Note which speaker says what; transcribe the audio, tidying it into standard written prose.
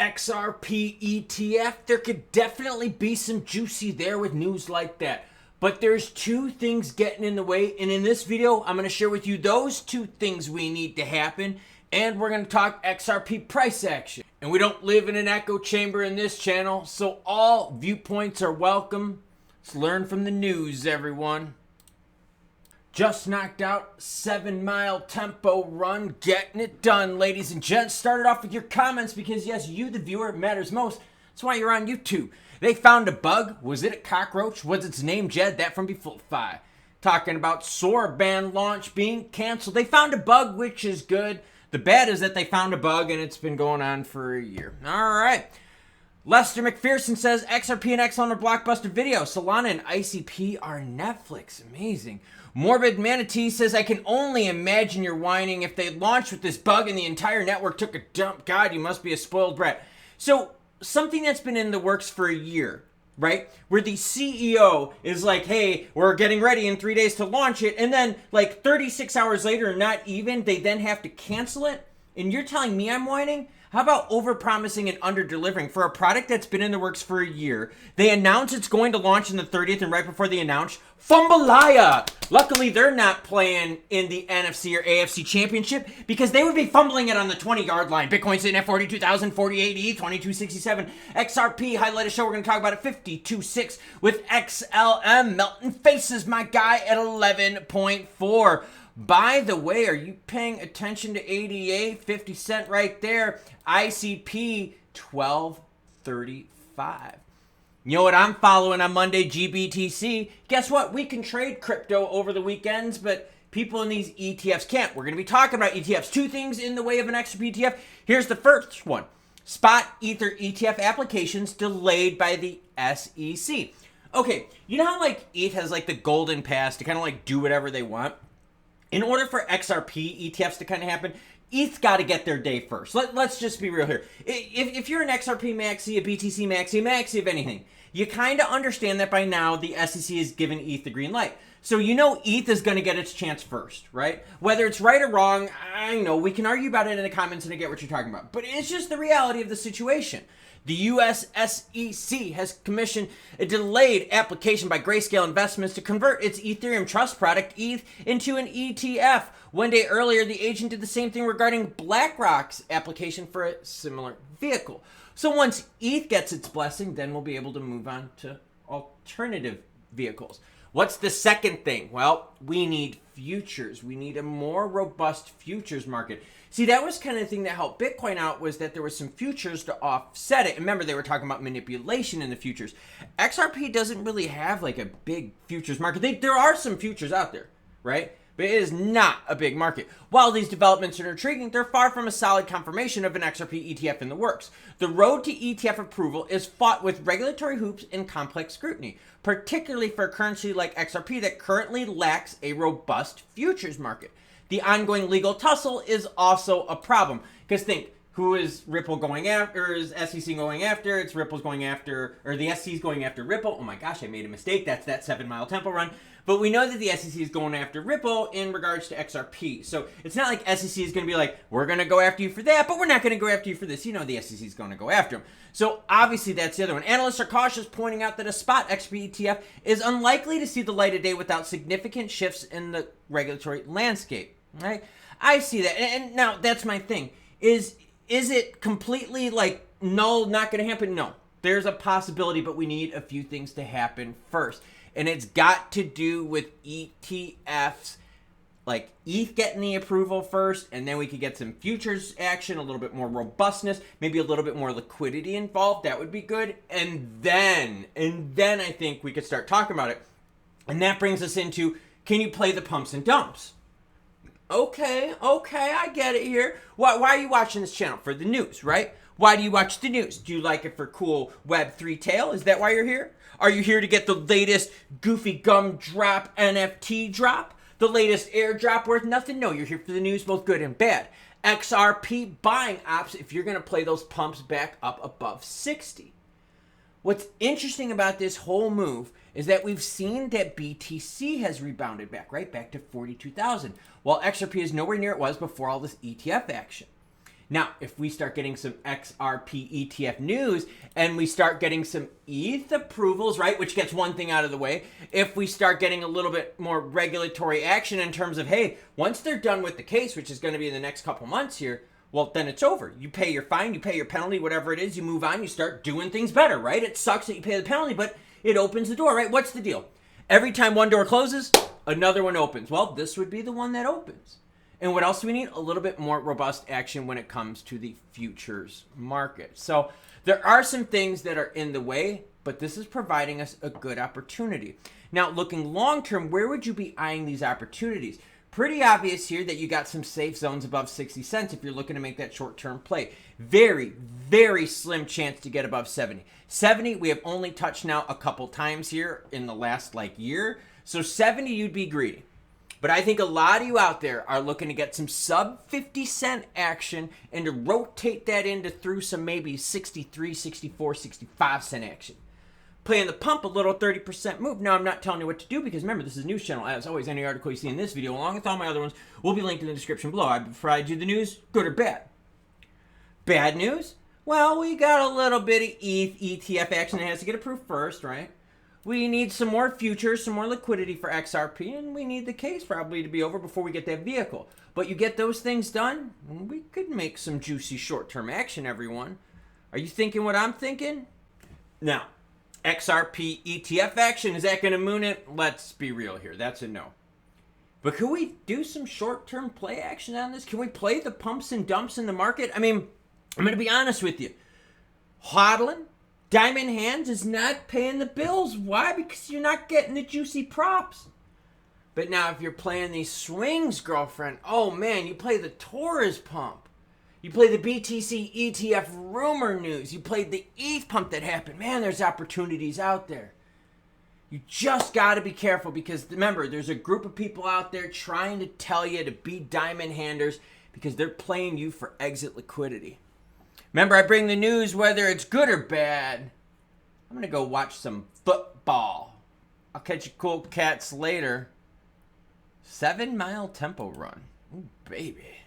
Speaker 1: XRP ETF, there could definitely be some juicy there with news like that. But there's two things getting in the way, and in this video, I'm going to share with you those two things we need to happen, and we're going to talk XRP price action. And we don't live in an echo chamber in this channel, so all viewpoints are welcome. Let's learn from the news, everyone. Just knocked out 7-mile tempo run, getting it done, ladies and gents. Started off with your comments because, yes, you, the viewer, matters most. That's why you're on YouTube. They found a bug. Was it a cockroach? Was its name Jed? That from Before. Talking about SOAR ban launch being canceled. They found a bug, which is good. The bad is that they found a bug and it's been going on for a year. All right. Lester McPherson says XRP and XLM are blockbuster video. Solana and ICP are Netflix. Amazing. Morbid Manatee says, I can only imagine you're whining if they launched with this bug and the entire network took a dump. God, you must be a spoiled brat. So something that's been in the works for a year, right? Where the CEO is like, hey, we're getting ready in 3 days to launch it. And then like 36 hours later, not even, they then have to cancel it. And you're telling me I'm whining? How about over-promising and under-delivering for a product that's been in the works for a year? They announce it's going to launch on the 30th, and right before they announce, Fumbalaya! Luckily, they're not playing in the NFC or AFC Championship because they would be fumbling it on the 20-yard line. Bitcoin sitting at 42,048 ETH, 2267. XRP, highlighted show, we're going to talk about it, 52.6 with XLM melting faces, my guy, at 11.4. By the way, are you paying attention to 88, 50 cent right there? ICP 1235. You know what I'm following on Monday? GBTC. Guess what? We can trade crypto over the weekends, but people in these ETFs can't. We're going to be talking about ETFs. Two things in the way of an XRP ETF. Here's the first one. Spot Ether ETF applications delayed by the SEC. Okay, you know how like ETH has like the golden pass to kind of like do whatever they want? In order for XRP ETFs to kind of happen, ETH's got to get their day first. Let's just be real here. If you're an XRP maxi, a BTC maxi, maxi of anything, you kind of understand that by now the SEC has given ETH the green light. So you know ETH is going to get its chance first, right? Whether it's right or wrong, I know we can argue about it in the comments and I get what you're talking about. But it's just the reality of the situation. The US SEC has commissioned a delayed application by Grayscale Investments to convert its Ethereum Trust product, ETH, into an ETF. One day earlier, the agent did the same thing regarding BlackRock's application for a similar vehicle. So once ETH gets its blessing, then we'll be able to move on to alternative vehicles. What's the second thing? Well, we need futures. We need a more robust futures market. See, that was kind of the thing that helped Bitcoin out, was that there was some futures to offset it. And remember, they were talking about manipulation in the futures. XRP doesn't really have like a big futures market. There are some futures out there, right? But it is not a big market. While these developments are intriguing, they're far from a solid confirmation of an XRP ETF in the works. The road to ETF approval is fought with regulatory hoops and complex scrutiny, particularly for a currency like XRP that currently lacks a robust futures market. The ongoing legal tussle is also a problem. Because think, who is Ripple going after? Or is SEC going after? It's Ripple's going after, or the SEC is going after Ripple. Oh my gosh, I made a mistake. That's that 7-mile tempo run. But we know that the SEC is going after Ripple in regards to XRP. So it's not like SEC is going to be like, we're going to go after you for that, but we're not going to go after you for this. You know the SEC is going to go after them. So obviously that's the other one. Analysts are cautious, pointing out that a spot XRP ETF is unlikely to see the light of day without significant shifts in the regulatory landscape. Right? I see that. And now that's my thing. Is it completely like, no, not going to happen? No. There's a possibility, but we need a few things to happen first. And it's got to do with ETFs, like ETH getting the approval first, and then we could get some futures action, a little bit more robustness, maybe a little bit more liquidity involved. That would be good. And then I think we could start talking about it. And that brings us into, can you play the pumps and dumps? Okay, I get it here. Why are you watching this channel? For the news, right? Why do you watch the news? Do you like it for cool Web3 tale? Is that why you're here? Are you here to get the latest goofy gumdrop NFT drop? The latest airdrop worth nothing? No, you're here for the news, both good and bad. XRP buying ops if you're going to play those pumps back up above 60. What's interesting about this whole move is that we've seen that BTC has rebounded back, right? Back to 42,000, while XRP is nowhere near it was before all this ETF action. Now, if we start getting some XRP ETF news and we start getting some ETH approvals, right, which gets one thing out of the way, if we start getting a little bit more regulatory action in terms of, hey, once they're done with the case, which is going to be in the next couple months here, well, then it's over. You pay your fine, you pay your penalty, whatever it is, you move on, you start doing things better, right? It sucks that you pay the penalty, but it opens the door, right? What's the deal? Every time one door closes, another one opens. Well, this would be the one that opens. And what else do we need? A little bit more robust action when it comes to the futures market. So there are some things that are in the way, but this is providing us a good opportunity. Now, looking long term, where would you be eyeing these opportunities? Pretty obvious here that you got some safe zones above 60 cents if you're looking to make that short-term play. Very, very slim chance to get above 70. 70, we have only touched now a couple times here in the last year. So 70, you'd be greedy. But I think a lot of you out there are looking to get some sub 50 cent action and to rotate that into through some maybe 63, 64, 65 cent action. Playing the pump a little 30% move. Now, I'm not telling you what to do because remember, this is a news channel. As always, any article you see in this video, along with all my other ones, will be linked in the description below. I provide you the news, good or bad. Bad news? Well, we got a little bit of ETH ETF action that has to get approved first, right? We need some more futures, some more liquidity for XRP, and we need the case probably to be over before we get that vehicle. But you get those things done, we could make some juicy short-term action, everyone. Are you thinking what I'm thinking? Now, XRP ETF action, is that going to moon it? Let's be real here. That's a no. But can we do some short-term play action on this? Can we play the pumps and dumps in the market? I mean, I'm going to be honest with you. Hodling, diamond hands is not paying the bills. Why? Because you're not getting the juicy props. But now if you're playing these swings, girlfriend, oh man, you play the Taurus pump. You play the BTC ETF rumor news. You played the ETH pump that happened. Man, there's opportunities out there. You just got to be careful because remember, there's a group of people out there trying to tell you to be diamond handers because they're playing you for exit liquidity. Remember, I bring the news whether it's good or bad. I'm going to go watch some football. I'll catch you cool cats later. 7 mile tempo run. Ooh, baby.